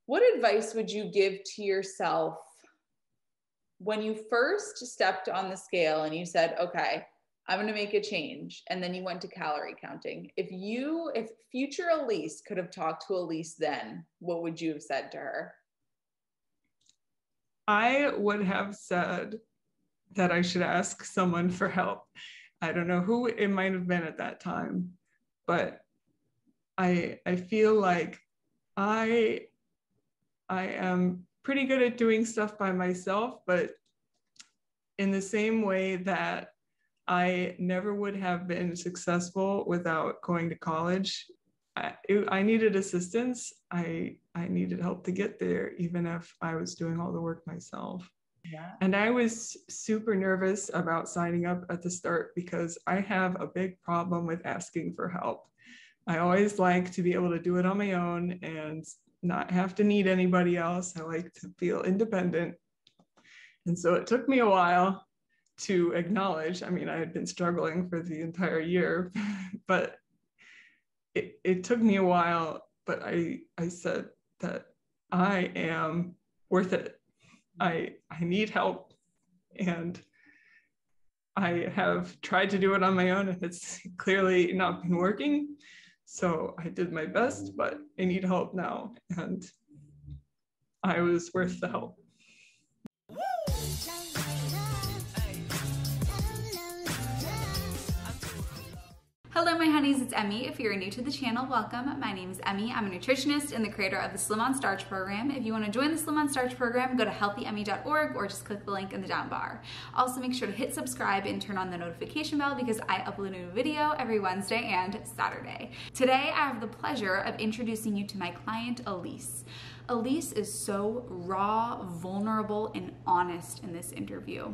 What advice would you give to yourself when you first stepped on the scale and you said, okay, I'm going to make a change, and then you went to calorie counting? If future Elise could have talked to Elise then, what would you have said to her? I would have said that I should ask someone for help. I don't know who it might have been at that time, but I feel like I I am pretty good at doing stuff by myself, but in the same way that I never would have been successful without going to college. I needed assistance. I needed help to get there, even if I was doing all the work myself. Yeah. And I was super nervous about signing up at the start because I have a big problem with asking for help. I always like to be able to do it on my own and not have to need anybody else. I like to feel independent. And so it took me a while to acknowledge. I mean, I had been struggling for the entire year, but it took me a while. But I said that I am worth it. I need help, and I have tried to do it on my own, and it's clearly not been working. So I did my best, but I need help now, and I was worth the help. Hello, my honeys, it's Emmie. If you're new to the channel, welcome. My name is Emmie. I'm a nutritionist and the creator of the Slim on Starch program. If you want to join the Slim on Starch program, go to healthyemmie.org or just click the link in the down bar. Also, make sure to hit subscribe and turn on the notification bell because I upload a new video every Wednesday and Saturday. Today, I have the pleasure of introducing you to my client, Elise. Elise is so raw, vulnerable, and honest in this interview.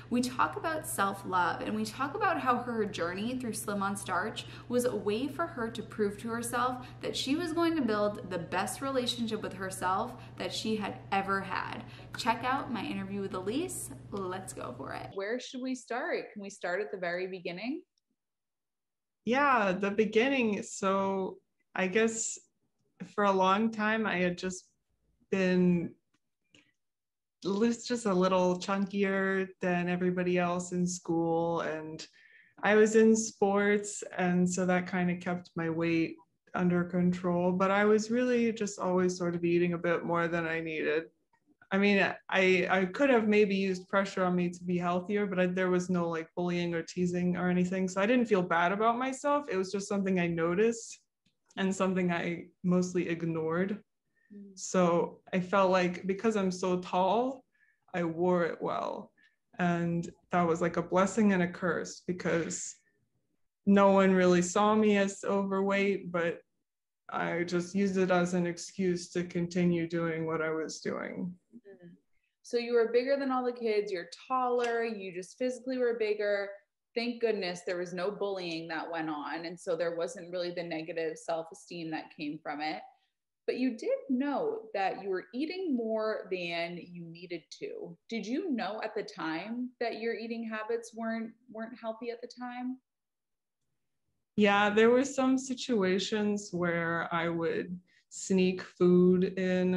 We talk about self-love, and we talk about how her journey through Slim on Starch was a way for her to prove to herself that she was going to build the best relationship with herself that she had ever had. Check out my interview with Elise. Let's go for it. Where should we start? Can we start at the very beginning? Yeah, the beginning. So I guess for a long time, I had just been just a little chunkier than everybody else in school, and I was in sports, and so that kind of kept my weight under control, but I was really just always sort of eating a bit more than I needed. I mean, I could have maybe used pressure on me to be healthier, but there was no like bullying or teasing or anything, so I didn't feel bad about myself. It was just something I noticed and something I mostly ignored. So I felt like because I'm so tall, I wore it well. And that was like a blessing and a curse because no one really saw me as overweight, but I just used it as an excuse to continue doing what I was doing. So you were bigger than all the kids, you're taller, you just physically were bigger. Thank goodness there was no bullying that went on. And so there wasn't really the negative self-esteem that came from it. But you did know that you were eating more than you needed to. Did you know at the time that your eating habits weren't healthy at the time? Yeah, there were some situations where I would sneak food in.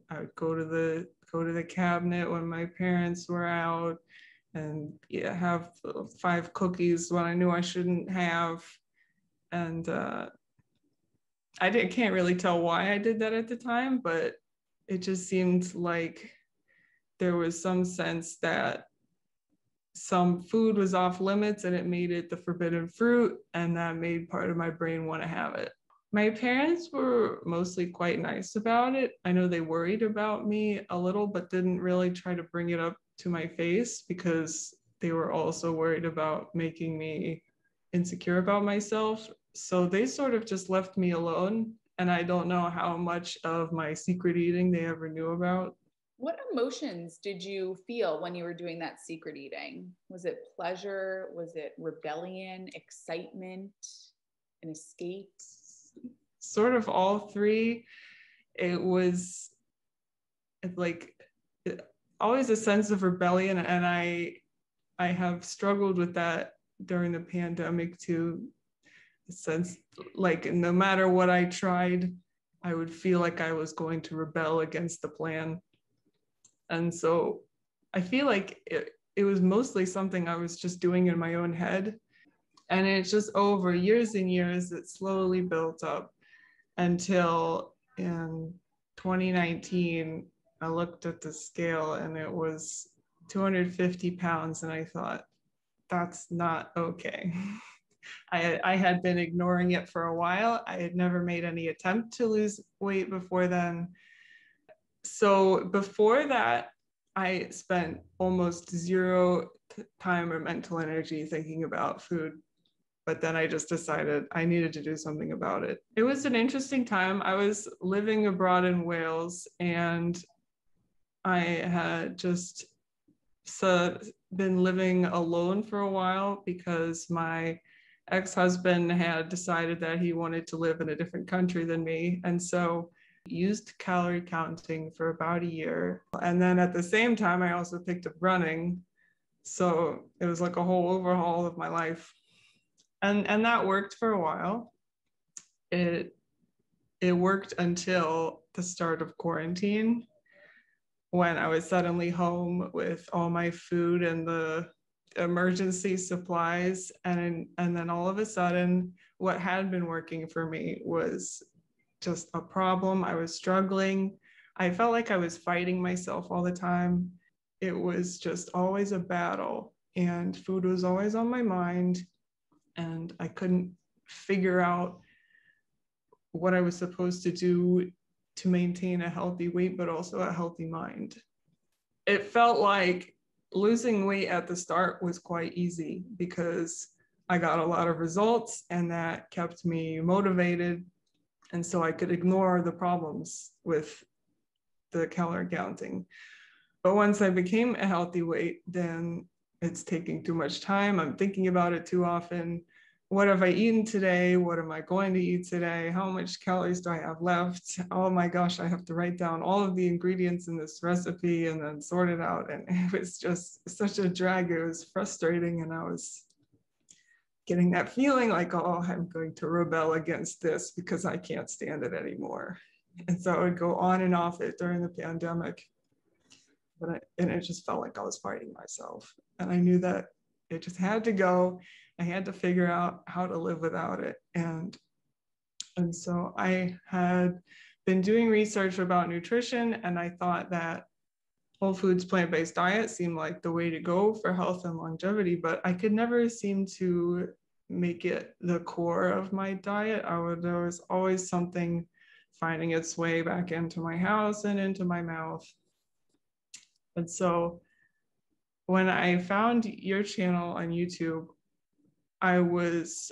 I would go to the cabinet when my parents were out and have 5 cookies when I knew I shouldn't have. And can't really tell why I did that at the time, but it just seemed like there was some sense that some food was off limits and it made it the forbidden fruit, and that made part of my brain want to have it. My parents were mostly quite nice about it. I know they worried about me a little, but didn't really try to bring it up to my face because they were also worried about making me insecure about myself. So they sort of just left me alone. And I don't know how much of my secret eating they ever knew about. What emotions did you feel when you were doing that secret eating? Was it pleasure? Was it rebellion, excitement, an escape? Sort of all three. It was like always a sense of rebellion, and I have struggled with that during the pandemic too. Sense like no matter what I tried, I would feel like I was going to rebel against the plan. And so I feel like it was mostly something I was just doing in my own head. And it's just over years and years, it slowly built up until in 2019, I looked at the scale and it was 250 pounds. And I thought, that's not okay. I had been ignoring it for a while. I had never made any attempt to lose weight before then. So before that, I spent almost zero time or mental energy thinking about food. But then I just decided I needed to do something about it. It was an interesting time. I was living abroad in Wales, and I had just been living alone for a while because my ex-husband had decided that he wanted to live in a different country than me. And so used calorie counting for about a year. And then at the same time, I also picked up running. So it was like a whole overhaul of my life. And that worked for a while. It worked until the start of quarantine, when I was suddenly home with all my food and the emergency supplies. And then all of a sudden, what had been working for me was just a problem. I was struggling. I felt like I was fighting myself all the time. It was just always a battle, and food was always on my mind. And I couldn't figure out what I was supposed to do to maintain a healthy weight, but also a healthy mind. It felt like losing weight at the start was quite easy because I got a lot of results, and that kept me motivated. And so I could ignore the problems with the calorie counting. But once I became a healthy weight, then it's taking too much time. I'm thinking about it too often. What have I eaten today? What am I going to eat today? How much calories do I have left? Oh my gosh, I have to write down all of the ingredients in this recipe and then sort it out. And it was just such a drag. It was frustrating. And I was getting that feeling like, oh, I'm going to rebel against this because I can't stand it anymore. And so I would go on and off it during the pandemic. And it just felt like I was fighting myself. And I knew that it just had to go. I had to figure out how to live without it. And so I had been doing research about nutrition, and I thought that whole foods, plant-based diet seemed like the way to go for health and longevity, but I could never seem to make it the core of my diet. There was always something finding its way back into my house and into my mouth. And so when I found your channel on YouTube, I was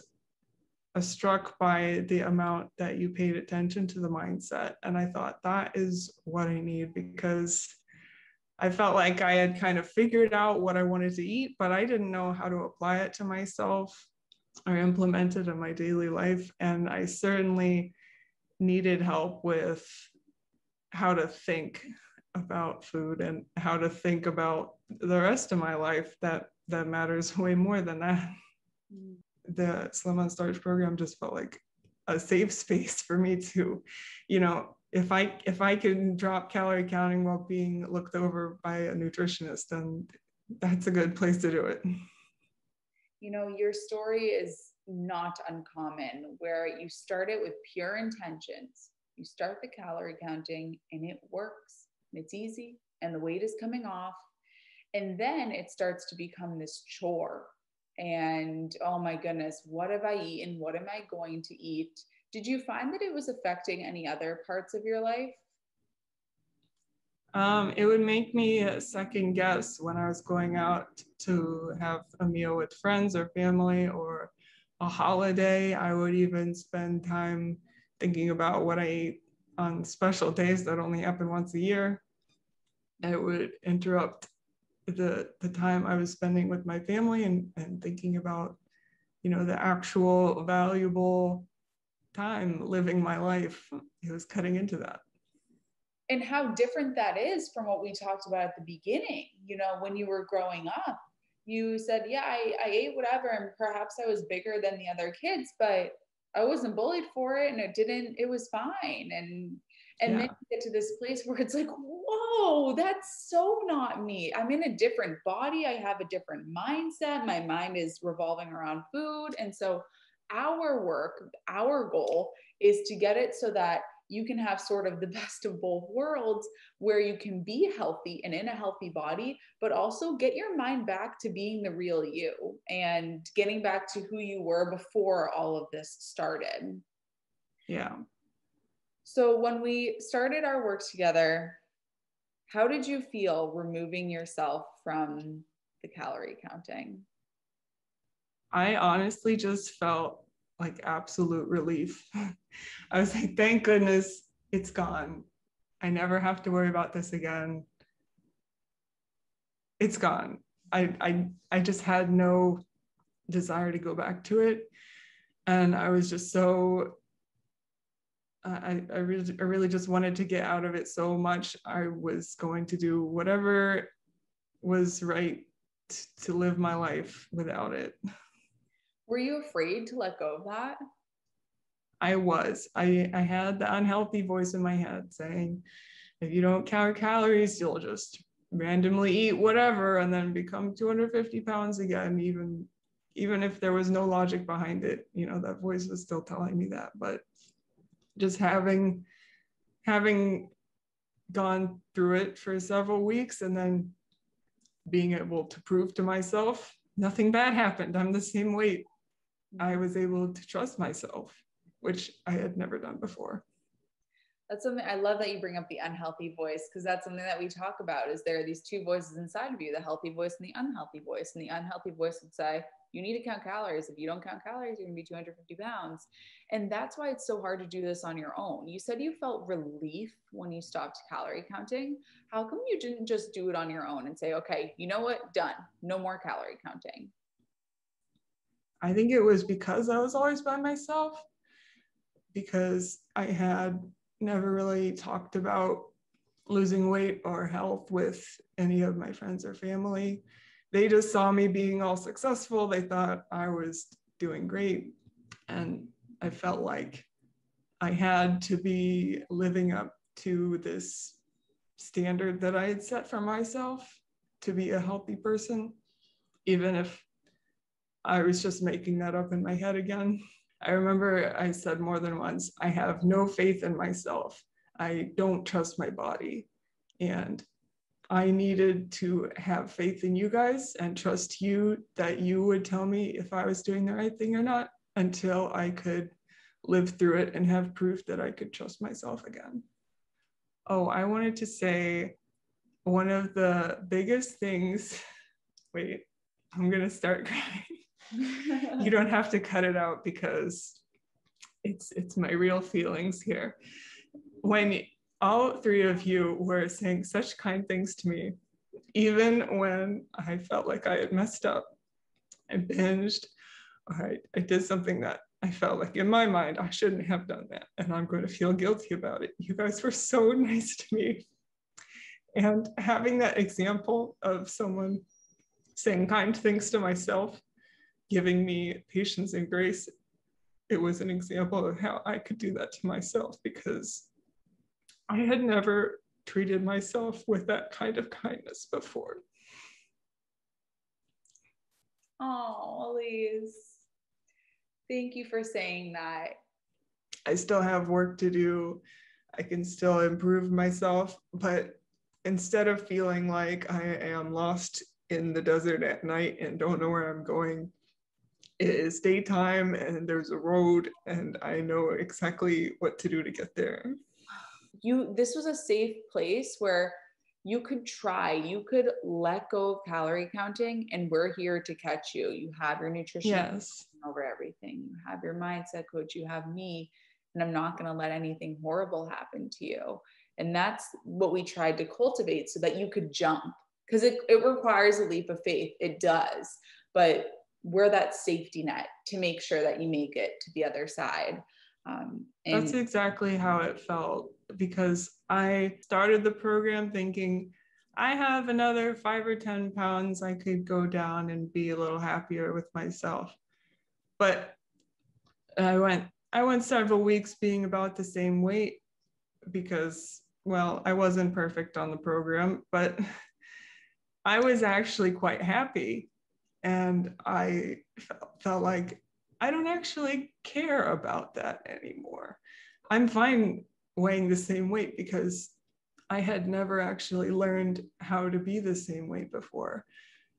struck by the amount that you paid attention to the mindset. And I thought, that is what I need, because I felt like I had kind of figured out what I wanted to eat, but I didn't know how to apply it to myself or implement it in my daily life. And I certainly needed help with how to think about food and how to think about the rest of my life that matters way more than that. The Slim on Starch program just felt like a safe space for me to, if I can drop calorie counting while being looked over by a nutritionist, then that's a good place to do it. Your story is not uncommon, where you start it with pure intentions. You start the calorie counting and it works. It's easy and the weight is coming off. And then it starts to become this chore. And oh my goodness, what have I eaten? What am I going to eat? Did you find that it was affecting any other parts of your life? It would make me second guess when I was going out to have a meal with friends or family or a holiday. I would even spend time thinking about what I ate on special days that only happen once a year. It would interrupt the time I was spending with my family and thinking about, the actual valuable time living my life. It was cutting into that. And how different that is from what we talked about at the beginning. When you were growing up, you said, yeah, I ate whatever, and perhaps I was bigger than the other kids, but I wasn't bullied for it, and it was fine. And then you get to this place where it's like, whoa, that's so not me. I'm in a different body. I have a different mindset. My mind is revolving around food. And so our work, our goal is to get it so that you can have sort of the best of both worlds, where you can be healthy and in a healthy body, but also get your mind back to being the real you and getting back to who you were before all of this started. Yeah. So when we started our work together, how did you feel removing yourself from the calorie counting? I honestly just felt like absolute relief. I was like, thank goodness it's gone. I never have to worry about this again. It's gone. I just had no desire to go back to it. And I was just so, I really just wanted to get out of it so much. I was going to do whatever was right to live my life without it. Were you afraid to let go of that? I was. I had the unhealthy voice in my head saying, if you don't count calories, you'll just randomly eat whatever and then become 250 pounds again, even if there was no logic behind it. You know, that voice was still telling me that. But just having gone through it for several weeks and then being able to prove to myself nothing bad happened, I'm the same weight, I was able to trust myself, which I had never done before. That's something I love that you bring up, the unhealthy voice, because that's something that we talk about. Is there are these two voices inside of you, the healthy voice and the unhealthy voice. And the unhealthy voice would say, you need to count calories. If you don't count calories, you're gonna be 250 pounds. And that's why it's so hard to do this on your own. You said you felt relief when you stopped calorie counting. How come you didn't just do it on your own and say, okay, you know what, done, no more calorie counting? I think it was because I was always by myself, because I had never really talked about losing weight or health with any of my friends or family. They just saw me being all successful. They thought I was doing great. And I felt like I had to be living up to this standard that I had set for myself to be a healthy person, even if I was just making that up in my head again. I remember I said more than once, I have no faith in myself. I don't trust my body. And I needed to have faith in you guys and trust you that you would tell me if I was doing the right thing or not, until I could live through it and have proof that I could trust myself again. Oh, I wanted to say one of the biggest things, wait, I'm gonna start crying. You don't have to cut it out because it's my real feelings here. When all three of you were saying such kind things to me, even when I felt like I had messed up, I binged, or I did something that I felt like in my mind, I shouldn't have done that, and I'm going to feel guilty about it. You guys were so nice to me. And having that example of someone saying kind things to myself, giving me patience and grace, it was an example of how I could do that to myself, because I had never treated myself with that kind of kindness before. Oh, Elise, thank you for saying that. I still have work to do. I can still improve myself, but instead of feeling like I am lost in the desert at night and don't know where I'm going, it is daytime and there's a road and I know exactly what to do to get there. This was a safe place where you could try, you could let go of calorie counting, and we're here to catch you. You have your nutrition over everything. You have your mindset coach, you have me, and I'm not going to let anything horrible happen to you. And that's what we tried to cultivate so that you could jump, because it requires a leap of faith. It does. But we're that safety net to make sure that you make it to the other side. That's exactly how it felt, because I started the program thinking I have another 5 or 10 pounds I could go down and be a little happier with myself. But I I went several weeks being about the same weight because, well, I wasn't perfect on the program, but I was actually quite happy. And I felt like I don't actually care about that anymore. I'm fine weighing the same weight because I had never actually learned how to be the same weight before.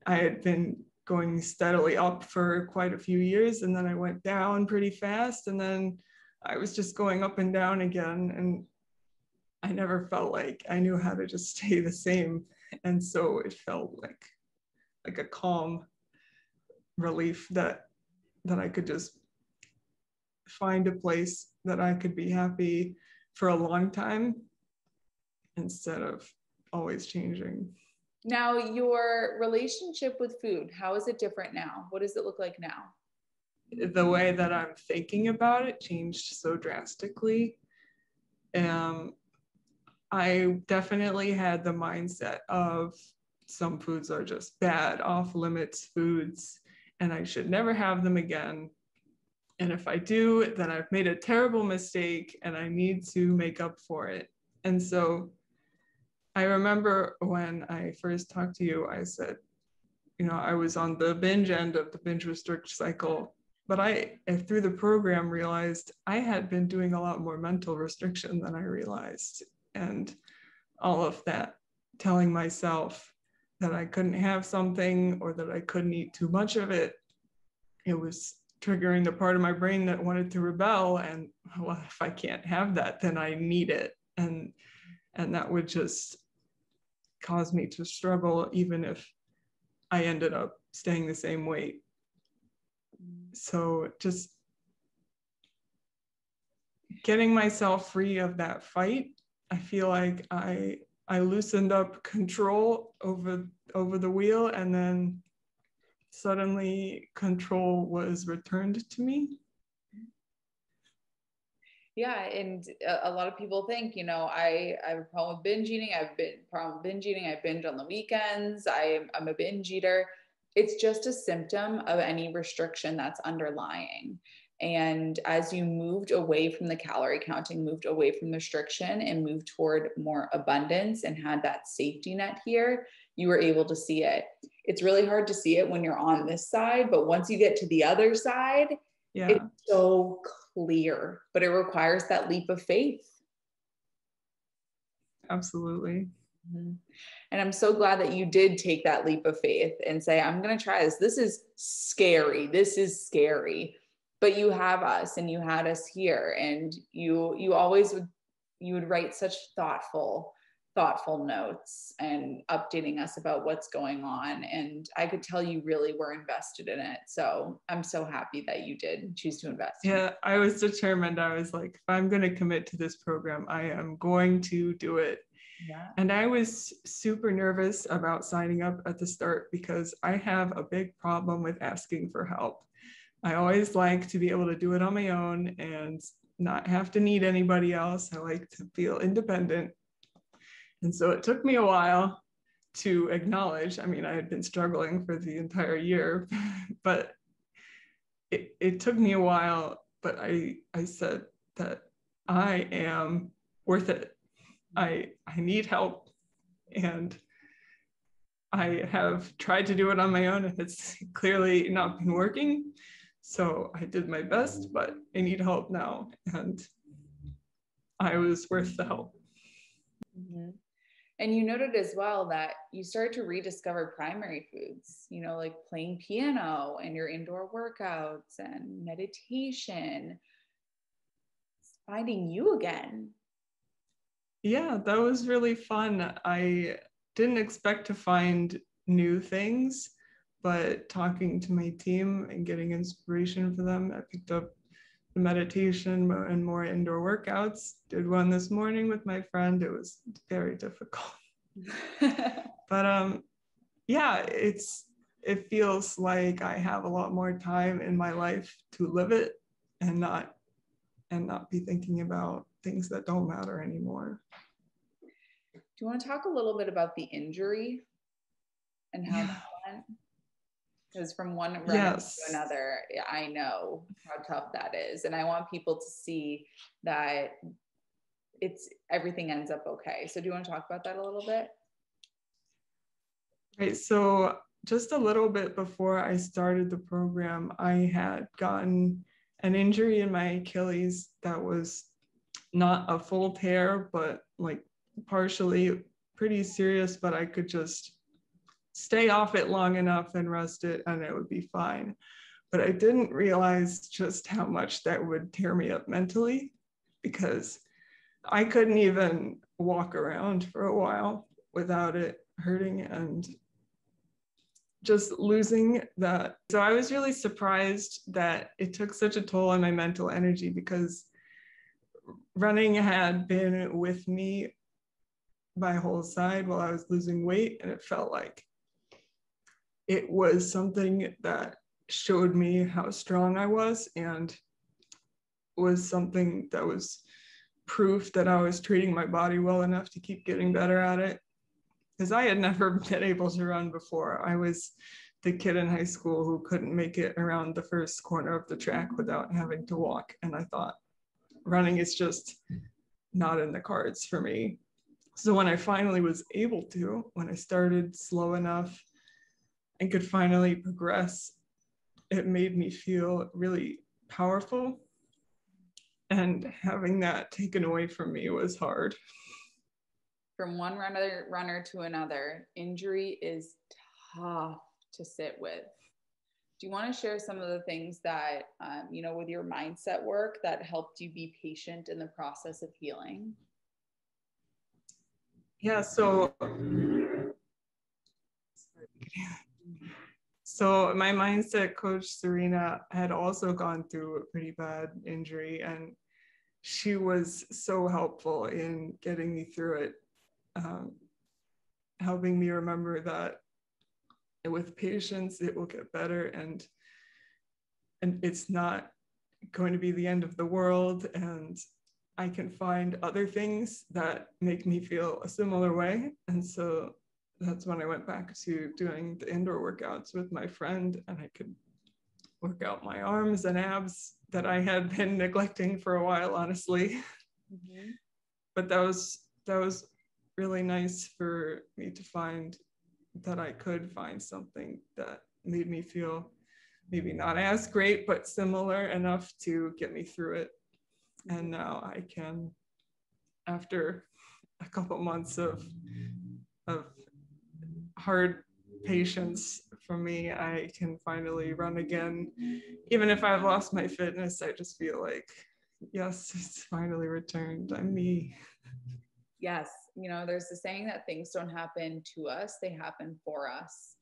I had been going steadily up for quite a few years, and then I went down pretty fast, and then I was just going up and down again, and I never felt like I knew how to just stay the same. And so it felt like a calm relief that I could just find a place that I could be happy for a long time instead of always changing. Now, your relationship with food, how is it different now? What does it look like now? The way that I'm thinking about it changed so drastically. I definitely had the mindset of some foods are just bad, off limits foods, and I should never have them again. And if I do, then I've made a terrible mistake and I need to make up for it. And so I remember when I first talked to you, I said, I was on the binge end of the binge restrict cycle, but I, through the program, realized I had been doing a lot more mental restriction than I realized. And all of that, telling myself that I couldn't have something or that I couldn't eat too much of it, it was triggering the part of my brain that wanted to rebel. And well, if I can't have that, then I need it. And that would just cause me to struggle, even if I ended up staying the same weight. So just getting myself free of that fight, I feel like I loosened up control over the wheel, and then suddenly control was returned to me. Yeah, and a lot of people think, I have a problem with binge eating. I binge on the weekends. I'm a binge eater. It's just a symptom of any restriction that's underlying. And as you moved away from the calorie counting, moved away from restriction, and moved toward more abundance and had that safety net here, you were able to see it. It's really hard to see it when you're on this side, but once you get to the other side, Yeah. It's so clear, but it requires that leap of faith. Absolutely. Mm-hmm. And I'm so glad that you did take that leap of faith and say, I'm going to try this. This is scary. This is scary. But you have us, and you had us here, and you always would write such thoughtful notes and updating us about what's going on. And I could tell you really were invested in it. So I'm so happy that you did choose to invest. Yeah, I was determined. I was like, if I'm going to commit to this program, I am going to do it. Yeah. And I was super nervous about signing up at the start because I have a big problem with asking for help. I always like to be able to do it on my own and not have to need anybody else. I like to feel independent. And so it took me a while to acknowledge, I had been struggling for the entire year, but it took me a while, but I said that I am worth it. I need help, and I have tried to do it on my own, and it's clearly not been working. So I did my best, but I need help now, and I was worth the help. Mm-hmm. And you noted as well that you started to rediscover primary foods, like playing piano and your indoor workouts and meditation, finding you again. Yeah, that was really fun. I didn't expect to find new things, but talking to my team and getting inspiration for them, I picked up the meditation and more indoor workouts. Did one this morning with my friend. It was very difficult. But yeah, it feels like I have a lot more time in my life to live it and not be thinking about things that don't matter anymore. Do you want to talk a little bit about the injury and how that went? Because from one runner Yes. to another, I know how tough that is. And I want people to see that everything ends up okay. So do you want to talk about that a little bit? Right. So just a little bit before I started the program, I had gotten an injury in my Achilles that was not a full tear, but like partially pretty serious, but I could just stay off it long enough and rest it and it would be fine. But I didn't realize just how much that would tear me up mentally, because I couldn't even walk around for a while without it hurting and just losing that. So I was really surprised that it took such a toll on my mental energy, because running had been with me my whole side while I was losing weight, and it felt like it was something that showed me how strong I was, and was something that was proof that I was treating my body well enough to keep getting better at it. Because I had never been able to run before. I was the kid in high school who couldn't make it around the first corner of the track without having to walk. And I thought running is just not in the cards for me. So when I finally was able to, when I started slow enough and could finally progress, it made me feel really powerful. And having that taken away from me was hard. From one runner to another, injury is tough to sit with. Do you want to share some of the things that, with your mindset work that helped you be patient in the process of healing? Yeah, so my mindset coach, Serena, had also gone through a pretty bad injury, and she was so helpful in getting me through it, helping me remember that with patience, it will get better, and it's not going to be the end of the world, and I can find other things that make me feel a similar way. And so that's when I went back to doing the indoor workouts with my friend, and I could work out my arms and abs that I had been neglecting for a while, honestly. Mm-hmm. But that was really nice for me to find that I could find something that made me feel maybe not as great, but similar enough to get me through it. And now I can, after a couple months of hard patience for me, I can finally run again. Even if I've lost my fitness, I just feel like, yes, it's finally returned. I'm me. Yes. There's the saying that things don't happen to us, they happen for us.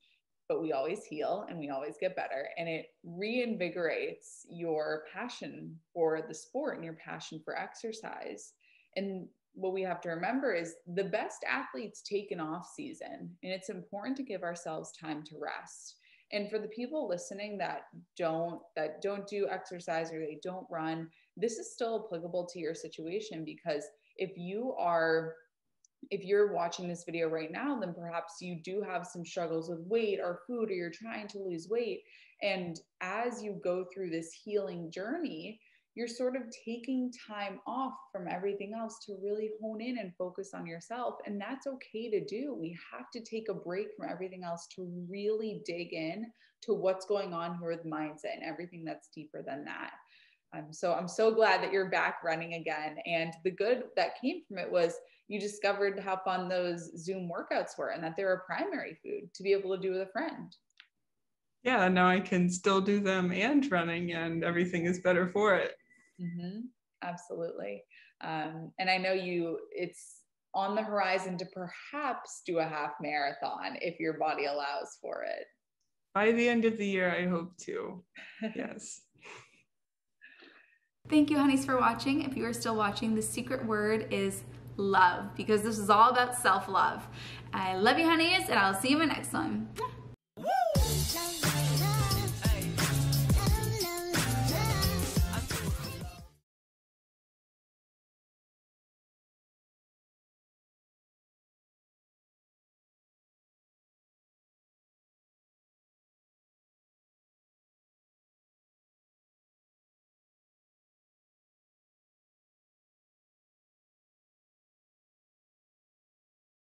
But we always heal and we always get better. And it reinvigorates your passion for the sport and your passion for exercise. And what we have to remember is the best athletes take an off season, and it's important to give ourselves time to rest. And for the people listening that don't do exercise or they don't run, this is still applicable to your situation, because if you're watching this video right now, then perhaps you do have some struggles with weight or food, or you're trying to lose weight. And as you go through this healing journey, you're sort of taking time off from everything else to really hone in and focus on yourself. And that's okay to do. We have to take a break from everything else to really dig in to what's going on here with mindset and everything that's deeper than that. So I'm so glad that you're back running again. And the good that came from it was you discovered how fun those Zoom workouts were, and that they're a primary food to be able to do with a friend. Yeah, now I can still do them and running, and everything is better for it. Mm-hmm. Absolutely. And I know it's on the horizon to perhaps do a half marathon if your body allows for it. By the end of the year, I hope to. Yes. Thank you, honeys, for watching. If you are still watching, the secret word is love, because this is all about self-love. I love you, honeys, and I'll see you in my next one.